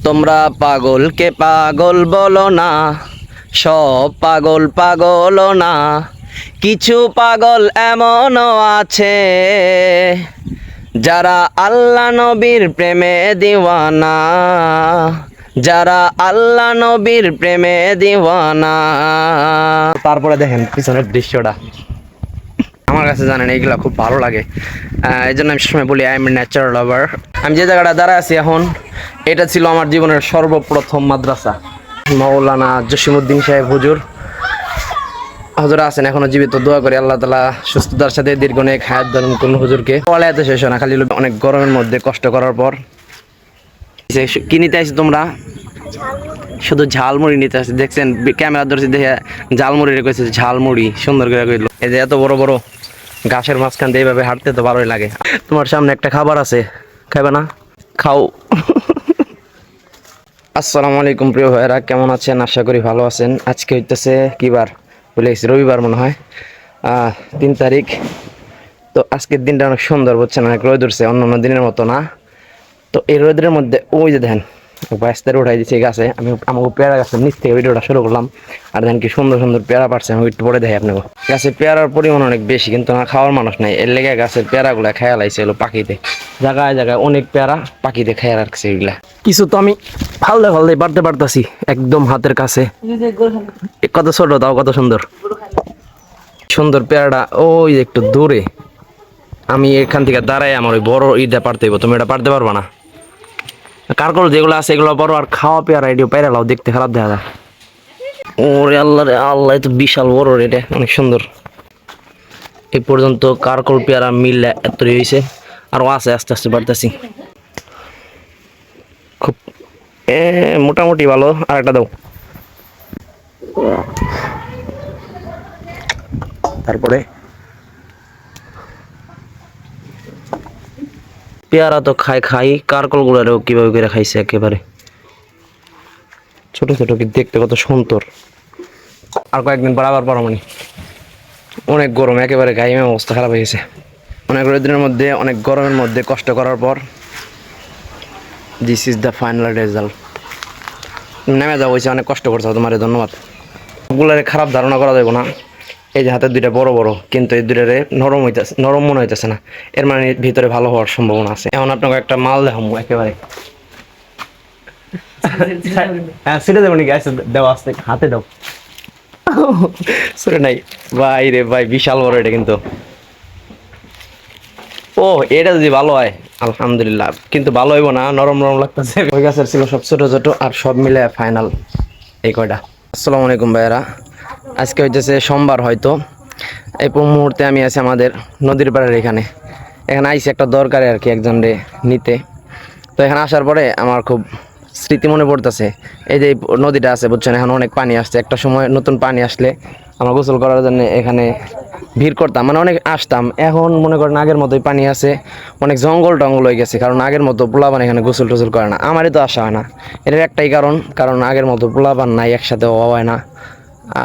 তোমরা পাগলকে পাগল বলো না, সব পাগল পাগল না, কিছু পাগল এমনও আছে যারা আল্লাহ নবীর প্রেমে দিওয়ানা, যারা আল্লাহ নবীর প্রেমে দিওয়ানা। তারপরে দেখেন পিছনের দৃশ্যটা, আমার কাছে জানেন এইগুলো খুব ভালো লাগে, এই জন্য আমি সবসময় বলি আই এম নেচার লাভার। আমি যে জায়গাটা দাঁড়ায় আছি এখন, এটা ছিল আমার জীবনের সর্বপ্রথম মাদ্রাসা। মাওলানা জসিমউদ্দিন সাহেব হুজুর আছেন এখনো জীবিত, দোয়া করি আল্লাহ তাআলা সুস্থতার সাথে দীর্ঘ নেক হায়াত দান করুন হুজুরকে। পড়ালেখা শেষ হয় না, খালি অনেক গরমের মধ্যে কষ্ট করার পর। কি নিতে আসছো তোমরা? শুধু ঝালমুড়ি নিতে আসছে, দেখছেন ক্যামেরা ধরছি দেখে ঝালমুড়ি রেখেছে, ঝালমুড়ি সুন্দর করে কইলো। এই যে এত বড় বড় ঘাসের মাঝখান দিয়ে এইভাবে হাঁটতে তো ভালোই লাগে। তোমার সামনে একটা খাবার আছে, খাইবে না? খাও। আসসালামু আলাইকুম প্রিয় ভাইয়েরা, কেমন আছেন? আশা করি ভালো আছেন। আজকে হইতেছে কি বার বলে গেছি, রবিবার মনে হয়, 3 তারিখ। তো আজকের দিনটা অনেক সুন্দর, বুঝছেন, অনেক রোদ উঠছে, অন্য অন্য দিনের মতো না। তো এই রোদের মধ্যে ওই যে দেখেন বাইস্তারে উঠাই দিচ্ছি গাছে, আমি আমাকে পেয়ারা গাছের নিচ থেকে ভিডিওটা শুরু করলাম। আর দেখেন কি সুন্দর সুন্দর পেয়ারা পারছে, আমি একটু পরে দেখি আপনাকে। গাছের পেয়ারার পরিমাণ অনেক বেশি, কিন্তু না খাওয়ার মানুষ নাই, এর লেগে গাছের পেয়ারাগুলো খেয়াল আইছে এলো পাখিতে। জায়গায় জায়গায় অনেক পেয়ারা পাখিতে খেয়াল রাখছে এগুলা। কিছু তো আমি ফালদে ফালদে পারতে পারতাছি, একদম হাতের কাছে। কত ছোট তাও কত সুন্দর সুন্দর পেয়ারাটা ওই একটু দূরে। আমি এখান থেকে দাঁড়াই আমার ওই বড় ইটা পারতে হইব, তুমি এটা পারতে পারবা না। কারকল যেগুলো আছে এগুলো বড়, আর খাওয়া পেয়ারা এটিও পেয়ারা লাও, দেখতে খারাপ দেখা যায়। ওরে আল্লাহ রে আল্লাহ, এত বিশাল বড়, এটা অনেক সুন্দর। এই পর্যন্ত কারকল পেয়ারা মিললে এত হয়েছে, আরও আছে, আস্তে আস্তে বাড়তেছি খুব। মোটামুটি ভালো, আর একটা দাও। তারপরে পেয়ারা তো খাই, কারকল গুলারেও কিভাবে করে খাইছে, একেবারে ছোট ছোট, কি দেখতে কত সুন্দর। আর কয়েকদিন পর আবার পারমানি, অনেক গরম, একেবারে গায়ে অবস্থা খারাপ হয়ে গেছে। অনেক রোদের মধ্যে, অনেক গরমের মধ্যে কষ্ট করার পর this is the final result. নেমে যাওয়া হয়েছে, অনেক কষ্ট করছো, তোমার ধন্যবাদ। সবগুলারে খারাপ ধারণা করা যাবে না। এই যে হাতের দুইটা বড় বড়, কিন্তু এই দুইটারে নরম মনে হইতেছে না, এর মানে ভিতরে ভালো হওয়ার সম্ভাবনা আছে। এখন আপনাকে একটা মাল দেখাবো একেবারে। হ্যাঁ সেটা দেবো নাকি? আচ্ছা দেওয়া আসতে হাতে দাও। সরে নাই ভাই রে ভাই, বিশাল বড় এটা কিন্তু। ও এটা যদি ভালো হয় আলহামদুলিল্লাহ, কিন্তু ভালো হইব না, নরম নরম লাগতেছে। ওই গাছের ছিল সব ছোট ছোট, আর সব মিলে ফাইনাল এই কয়টা। আসসালামু আলাইকুম ভাইয়েরা, আজকে হইতেছে সোমবার, হয়তো এই মুহূর্তে আমি আছি আমাদের নদীর পাড়ের এখানে আইছি একটা দরকারে আর কি, একজন রে নিতে। তো এখানে আসার পরে আমার খুব স্মৃতি মনে পড়তেছে। এই যে নদীটা আছে বুঝছেন, এখন অনেক পানি আসছে। একটা সময় নতুন পানি আসলে আমরা গোসল করার জন্য এখানে ভিড় করতাম, মানে অনেক আসতাম। এখন মনে করেন আগের মতোই পানি আছে, অনেক জঙ্গল টঙ্গল হয়ে গেছে, কারণ আগের মতো পোলাপান এখানে গোসল টোসল করে না। আমারই তো আসা হয় না, এটার একটাই কারণ আগের মতো পোলাপান নাই, একসাথে হওয়া হয় না,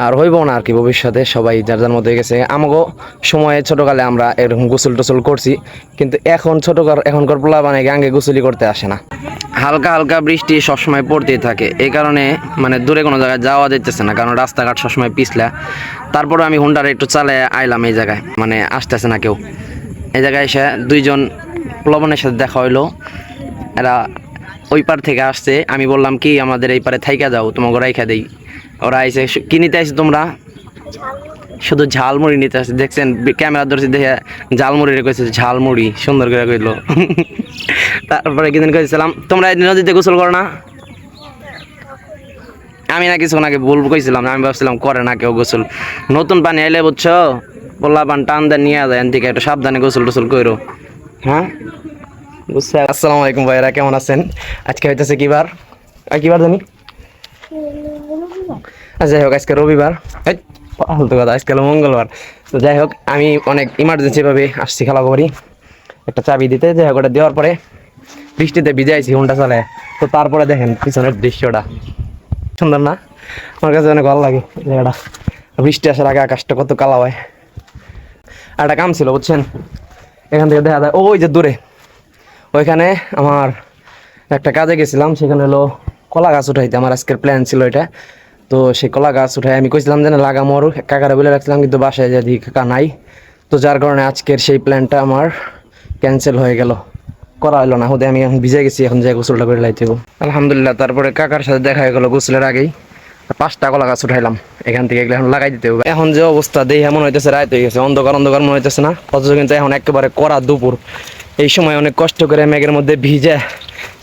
আর হইব না আর কি ভবিষ্যতে। সবাই যার যার মতো হয়ে গেছে। আমাকেও সময়ে ছোটোকালে আমরা এরকম গোসল টোসল করছি, কিন্তু এখন এখনকার পোলাপানে গাঙ্গে গোসলই করতে আসে না। হালকা হালকা বৃষ্টি সবসময় পড়তেই থাকে, এই কারণে মানে দূরে কোনো জায়গায় যাওয়া যাইতেছে না, কারণ রাস্তাঘাট সবসময় পিছলা। তারপরে আমি হুন্ডারে একটু চালিয়ে আইলাম এই জায়গায়, মানে আসতেছে না কেউ। এই জায়গায় এসে দুইজন প্লবনের সাথে দেখা হইলো, এরা ওই পার থেকে আসছে। আমি বললাম কি আমাদের এই পারে থাইকা যাও, তোমাকে রাইখা দেই। ওরা আইসে, কি নিতে আসছে তোমরা? শুধু ঝালমুড়ি নিতে আসছে, দেখছেন ক্যামেরা ধরছি দেখে ঝালমুড়ি রেখেছে, ঝালমুড়ি সুন্দর করে কইলো। তারপরে কিছুদিন কইছিলাম তোমরা নদীতে গোসল করো না, আমি না কিছুক্ষণ আগে ভুল কইছিলাম, আমি ভাবছিলাম করে না কেউ গোসল। নতুন পানি আইলে বুঝছো, পোলা পান টান দেন নিয়ে যায়, এদিকে একটু সাবধানে গোসল টোসল করো। হ্যাঁ বুঝছো। আসসালামু আলাইকুম ভাইরা, কেমন আছেন? আজকে হইতেছে কিবার জানি, যাই হোক আজকে রবিবার, ফালতু কথা, আজকে হলো মঙ্গলবার। তো যাই হোক আমি অনেক ইমার্জেন্সি ভাবে আসছি খালাবাড়ি একটা চাবি দিতে। যাই হোক ওটা দেওয়ার পরে বৃষ্টিতে ভিজাইছি হুন্ডা চালায়। তো তারপরে দেখেন পিছনের দৃশ্যটা সুন্দর না? আমার কাছে অনেক ভালো লাগে জায়গাটা। বৃষ্টি আসার আগে আকাশটা কত কালা হয়। আর একটা কাম ছিল বুঝছেন, এখান থেকে দেখা যায় ওই যে দূরে, ওইখানে আমার একটা কাজে গেছিলাম, সেখানে হলো কলা গাছ উঠাইতে আমার আজকের প্ল্যান ছিল এটা। তো সেই কলা গাছ উঠাই আমি কইছিলাম যে না লাগামো, আরও কাকারে বলে রাখছিলাম, কিন্তু বাসায় যদি কাকা নাই, তো যার কারণে আজকের সেই প্ল্যানটা আমার ক্যান্সেল হয়ে গেল, করা হলো না। হতে আমি এখন ভিজে গেছি, এখন যাই গোসলটা করে লাইতে হবো। আলহামদুলিল্লাহ, তারপরে কাকার সাথে দেখা হয়ে গেলো গোসলের আগেই। 5টা কলা গাছ উঠাইলাম, এখান থেকে এগুলো এখন লাগাই দিতে হবে। এখন যে অবস্থা দেখে মনে হইতেছে রাত হয়ে গেছে, অন্ধকার অন্ধকার মনে হইতেছে না, অথচ কিন্তু এখন একেবারে কড়া দুপুর। এই সময় অনেক কষ্ট করে মেঘের মধ্যে ভিজে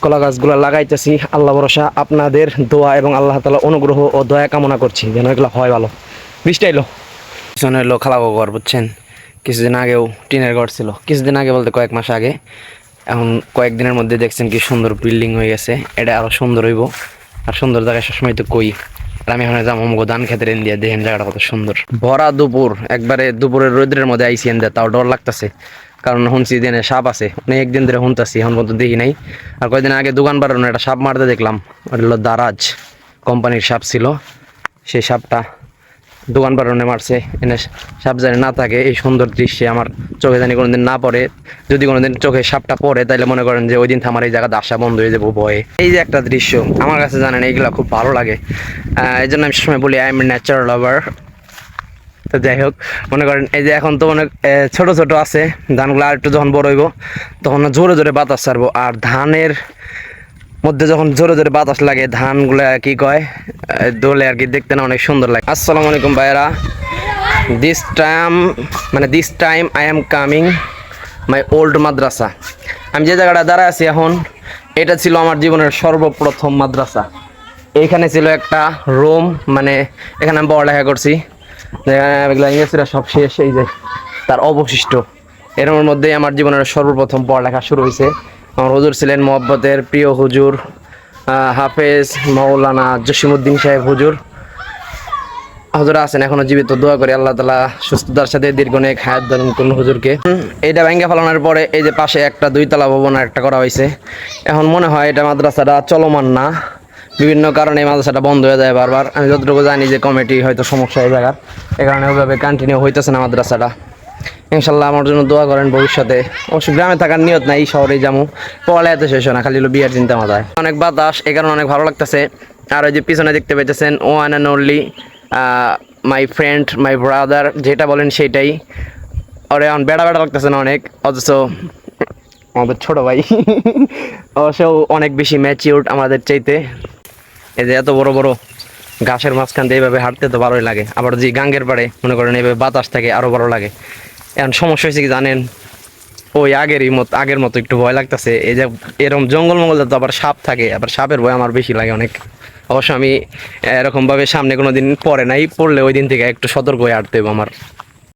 কলা গাছগুলো লাগাইতেছি। আল্লাহ ভরসা, আপনাদের দোয়া এবং আল্লাহ তাআলা অনুগ্রহ ও দয়া কামনা করছি যেন এগুলো হয় ভালো। বৃষ্টি এলো, পিছনে এলো খালাগো ঘর, বুঝছেন। কিছুদিন আগেও টিনের ঘর ছিল, কিছুদিন আগে বলতে কয়েক মাস আগে। এখন কয়েকদিনের মধ্যে দেখছেন কি সুন্দর বিল্ডিং হয়ে গেছে। এটা আরও সুন্দর হইব, আর সুন্দর জায়গায় সবসময় তো কই। আর আমি এখন যাবো আমগো ধান খেতের দিয়ে, দেখেন জায়গাটা কত সুন্দর। ভরা দুপুর, একবারে দুপুরের রোদ্রের মধ্যে আইসি এন, তাও ডর লাগতেছে, কারণ শুনছি দিনে সাপ আছে। অনেকদিন ধরে শুনতেছি, এখন পর্যন্ত দেখি নাই। আর কয়েকদিন আগে দোকান বাড়ানো একটা সাপ মারতে দেখলাম, ওটা হলো দারাজ কোম্পানির সাপ ছিল। সেই সাপটা দোকান বাড়ানো মারছে। এনে সাপ জানি না থাকে, এই সুন্দর দৃশ্যে আমার চোখে জানি কোনোদিন না পড়ে। যদি কোনোদিন চোখে সাপটা পড়ে, তাহলে মনে করেন যে ওই দিন আমার এই জায়গাতে আসা বন্ধ হয়ে যাবো ভয়ে। এই যে একটা দৃশ্য আমার কাছে জানেন এইগুলো খুব ভালো লাগে, এই জন্য আমি সবসময় বলি আই এম নেচার লাভার। তো যাই হোক, মনে করেন এই যে এখন তো অনেক ছোট ছোট আছে ধানগুলো, আর একটু যখন বড় হইব তখন জোরে জোরে বাতাস ছাড়বো। আর ধানের মধ্যে যখন জোরে জোরে বাতাস লাগে, ধানগুলা কি কয় দোলে আর কি, দেখতে না অনেক সুন্দর লাগে। আসসালামু আলাইকুম ভাইরা, this time I am coming my old মাদ্রাসা। আমি যে জায়গাটা দাঁড়ায় আছি এখন, এটা ছিল আমার জীবনের সর্বপ্রথম মাদ্রাসা। এইখানে ছিল একটা রুম, মানে এখানে আমি পড়ালেখা করছি। এগুলো ইংরেজিরা সব শেষ, এই যে তার অবশিষ্ট। এর মধ্যেই আমার জীবনের সর্বপ্রথম পড়ালেখা শুরু হয়েছে। আমার হুজুর ছিলেন মোহাব্বতের প্রিয় হুজুর, হাফেজ মাওলানা জসিমউদ্দিন সাহেব হুজুর। হুজুর আছেন এখনো জীবিত, দোয়া করে আল্লাহ তাআলা সুস্থতার সাথে দীর্ঘনেক হায়াত দান করুন হুজুরকে। এটা ভেঙে ফেলানোর পরে এই যে পাশে একটা 2 তলা ভবন একটা করা হয়েছে। এখন মনে হয় এটা মাদ্রাসাটা চলমান না, বিভিন্ন কারণে এই মাদ্রাসাটা বন্ধ হয়ে যায় বারবার। আমি যতটুকু জানি যে কমিটি হয়তো সমস্যা এই জায়গার, এ কারণে ওইভাবে কন্টিনিউ হইতেছে না মাদ্রাসাটা। ইনশাল্লাহ আমার জন্য দোয়া করেন ভবিষ্যতে। অবশ্য গ্রামে থাকার নিয়ত নাই, শহরেই যাবো। পড়ালেখাতে শেষ হয় না, খালি হলো বিয়ের চিন্তা মাথায়। অনেক বাতাস, এই কারণে অনেক ভালো লাগতেছে। আর ওই যে পিছনে দেখতে পাইতেছেন one and only my friend, my brother, যেটা বলেন সেইটাই। ওরে এখন বেড়া বেড়া লাগতেছে না অনেক, অথচ আমাদের ছোট ভাই অবশ্য অনেক বেশি ম্যাচিউরড আমাদের চাইতে। এই যে এত বড় বড় ঘাসের মাঝখান দিয়ে এইভাবে হাঁটতে তো ভালোই লাগে। আবার যে গাঙ্গের পাড়ে মনে করেন এইভাবে বাতাস থাকে, আরও ভালো লাগে। এখন সমস্যা হয়েছে কি জানেন, ওই আগের মতো একটু ভয় লাগতেছে। এই যে এরকম জঙ্গল মঙ্গল তো আবার সাপ থাকে, আবার সাপের ভয় আমার বেশি লাগে অনেক। অবশ্য আমি এরকমভাবে সামনে কোনো দিন পড়ে নাই, পড়লে ওই দিন থেকে একটু সতর্ক হয়ে হাঁটতে হবে আমার।